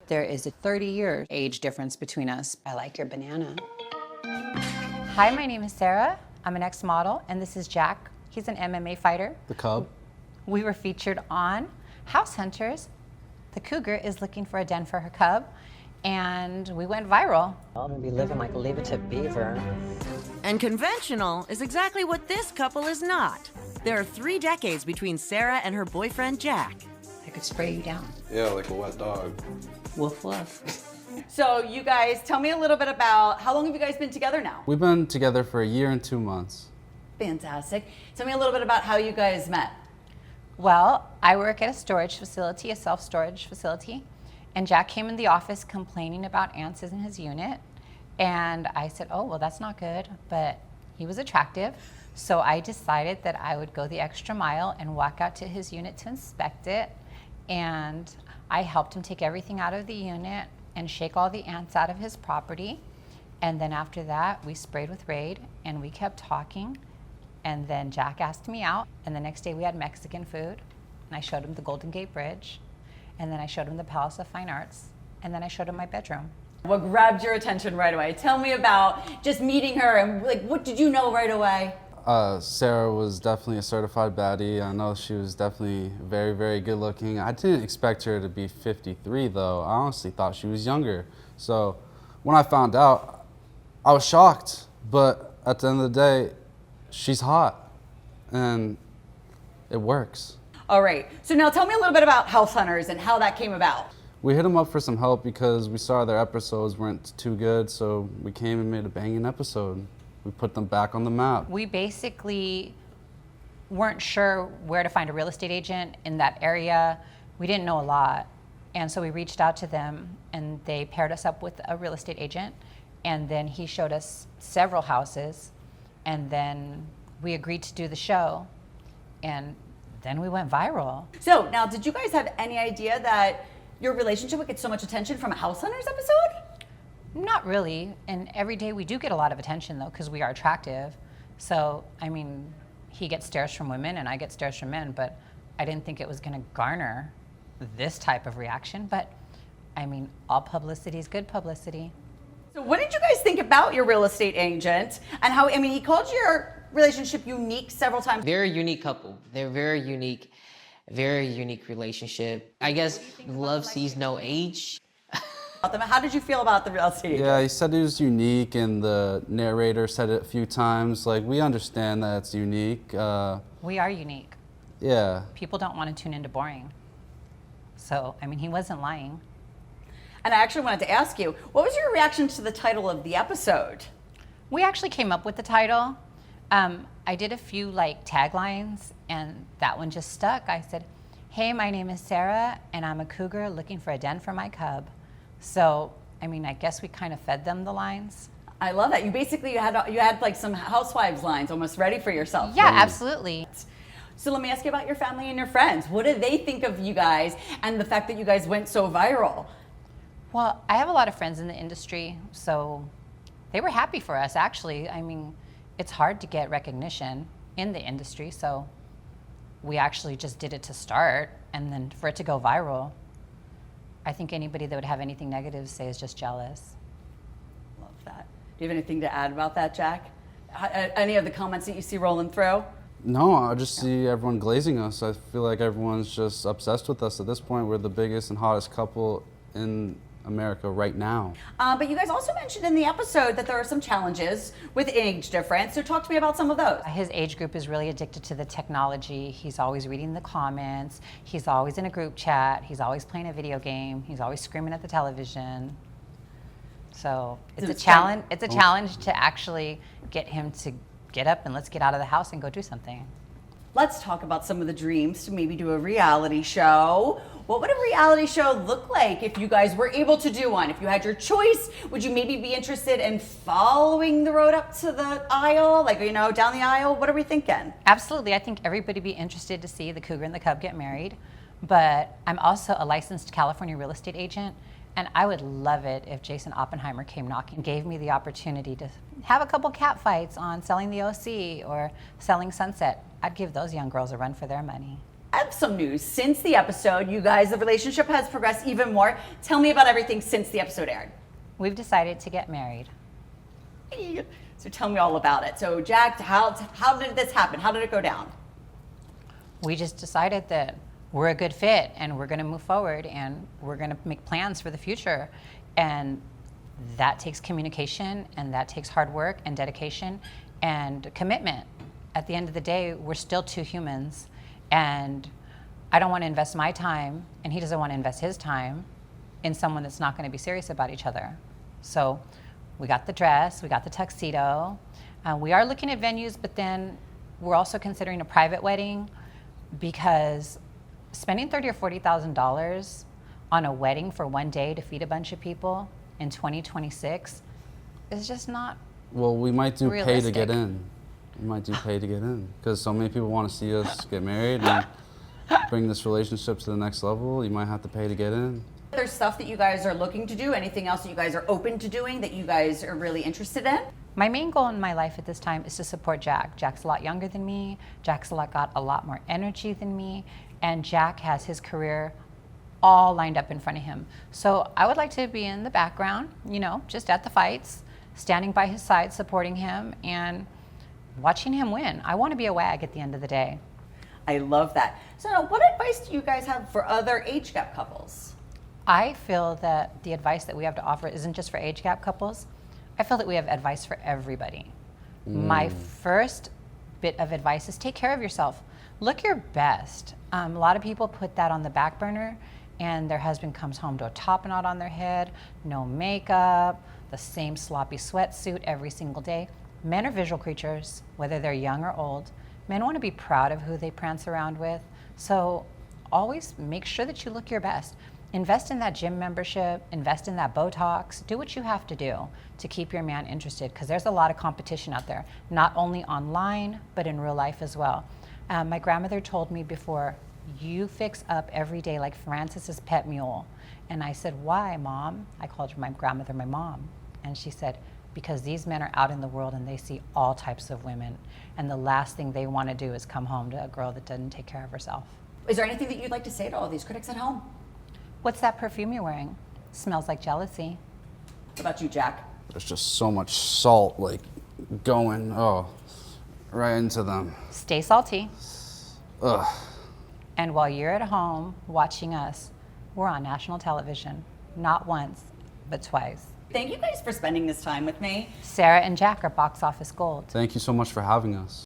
There is a 30-year age difference between us. I like your banana. Hi, my name is Sara. I'm an ex-model, and this is Jack. He's an MMA fighter. The cub. We were featured on House Hunters. The cougar is looking for a den for her cub, and we went viral. I'm gonna be living like a leave-it-to beaver. And conventional is exactly what this couple is not. There are 3 decades between Sara and her boyfriend, Jack. I could spray you down. Yeah, like a wet dog. Woof woof. So you guys, tell me a little bit about, how long have you guys been together now? We've been together for a year and 2 months. Fantastic. Tell me a little bit about how you guys met. Well, I work at a storage facility, a self-storage facility, and Jack came in the office complaining about ants in his unit. And I said, oh, well, that's not good, but he was attractive. So I decided that I would go the extra mile and walk out to his unit to inspect it. And I helped him take everything out of the unit and shake all the ants out of his property. And then after that, we sprayed with Raid and we kept talking. And then Jack asked me out. And the next day we had Mexican food. And I showed him the Golden Gate Bridge. And then I showed him the Palace of Fine Arts. And then I showed him my bedroom. What grabbed your attention right away? Tell me about just meeting her and like, what did you know right away? Sara was definitely a certified baddie. I know she was definitely very, very good looking. I didn't expect her to be 53 though. I honestly thought she was younger. So when I found out, I was shocked. But at the end of the day, she's hot and it works. All right, so now tell me a little bit about House Hunters and how that came about. We hit them up for some help because we saw their episodes weren't too good, so we came and made a banging episode. We put them back on the map. We basically weren't sure where to find a real estate agent in that area. We didn't know a lot. And so we reached out to them and they paired us up with a real estate agent. And then he showed us several houses. And then we agreed to do the show. And then we went viral. So now, did you guys have any idea that your relationship would get so much attention from a House Hunters episode? Not really. And every day we do get a lot of attention though, because we are attractive. So, I mean, he gets stares from women and I get stares from men, but I didn't think it was gonna garner this type of reaction. But I mean, all publicity is good publicity. So what did you guys think about your real estate agent and how, I mean, he called your relationship unique several times. Very unique couple. They're very unique relationship. I guess love sees no age. How did you feel about the real estate agent? Yeah, he said it was unique, and the narrator said it a few times. Like, we understand that it's unique. We are unique. Yeah. People don't want to tune into boring. So, I mean, he wasn't lying. And I actually wanted to ask you, what was your reaction to the title of the episode? We actually came up with the title. I did a few like taglines and that one just stuck. I said, hey, my name is Sara and I'm a cougar looking for a den for my cub. So, I mean, I guess we kind of fed them the lines. I love that. You basically, you had like some housewives lines almost ready for yourself. Yeah, absolutely. So let me ask you about your family and your friends. What do they think of you guys and the fact that you guys went so viral? Well, I have a lot of friends in the industry, so they were happy for us, actually. I mean, it's hard to get recognition in the industry, so we actually just did it to start, and then for it to go viral, I think anybody that would have anything negative to say is just jealous. Love that. Do you have anything to add about that, Jack? Any of the comments that you see rolling through? No, I just see everyone glazing us. I feel like everyone's just obsessed with us at this point. We're the biggest and hottest couple in America right now. But you guys also mentioned in the episode that there are some challenges with age difference. So talk to me about some of those. His age group is really addicted to the technology. He's always reading the comments. He's always in a group chat. He's always playing a video game. He's always screaming at the television. So it's a challenge. It's a challenge to actually get him to get up and let's get out of the house and go do something. Let's talk about some of the dreams to maybe do a reality show. What would a reality show look like if you guys were able to do one? If you had your choice, would you maybe be interested in following the road up to the aisle? Like, you know, down the aisle? What are we thinking? Absolutely. I think everybody would be interested to see the cougar and the cub get married. But I'm also a licensed California real estate agent. And I would love it if Jason Oppenheimer came knocking, gave me the opportunity to have a couple cat fights on selling the OC or selling Sunset. I'd give those young girls a run for their money. I have some news. Since the episode, you guys, the relationship has progressed even more. Tell me about everything since the episode aired. We've decided to get married. So tell me all about it. So Jack, how did this happen? How did it go down? We just decided that we're a good fit and we're going to move forward and we're going to make plans for the future. And that takes communication and that takes hard work and dedication and commitment. At the end of the day, we're still two humans, and I don't want to invest my time and he doesn't want to invest his time in someone that's not going to be serious about each other. So we got the dress, we got the tuxedo. We are looking at venues, but then we're also considering a private wedding, because spending $30,000 or $40,000 on a wedding for one day to feed a bunch of people in 2026 is just not. Well, we might do pay to get realistic. in. We might do pay to get in, because so many people want to see us get married and bring this relationship to the next level. You might have to pay to get in. There's stuff that you guys are looking to do. Anything else that you guys are open to doing that you guys are really interested in? My main goal in my life at this time is to support Jack. Jack's a lot younger than me. Jack's got a lot more energy than me. And Jack has his career all lined up in front of him. So I would like to be in the background, just at the fights, standing by his side, supporting him, and watching him win. I want to be a WAG at the end of the day. I love that. So now, what advice do you guys have for other age gap couples? I feel that the advice that we have to offer isn't just for age gap couples. I feel that we have advice for everybody. My first bit of advice is take care of yourself. Look your best. A lot of people put that on the back burner, and their husband comes home to a top knot on their head, no makeup, the same sloppy sweatsuit every single day. Men are visual creatures, whether they're young or old. Men want to be proud of who they prance around with. So always make sure that you look your best. Invest in that gym membership, invest in that Botox, do what you have to do to keep your man interested, because there's a lot of competition out there, not only online, but in real life as well. My grandmother told me before, you fix up every day like Francis's pet mule. And I said, why, Mom? I called her my grandmother my mom. And she said, because these men are out in the world and they see all types of women. And the last thing they want to do is come home to a girl that doesn't take care of herself. Is there anything that you'd like to say to all these critics at home? What's that perfume you're wearing? Smells like jealousy. What about you, Jack? There's just so much salt, going, right into them. Stay salty. Ugh. And while you're at home watching us, we're on national television. Not once, but twice. Thank you guys for spending this time with me. Sara and Jack are box office gold. Thank you so much for having us.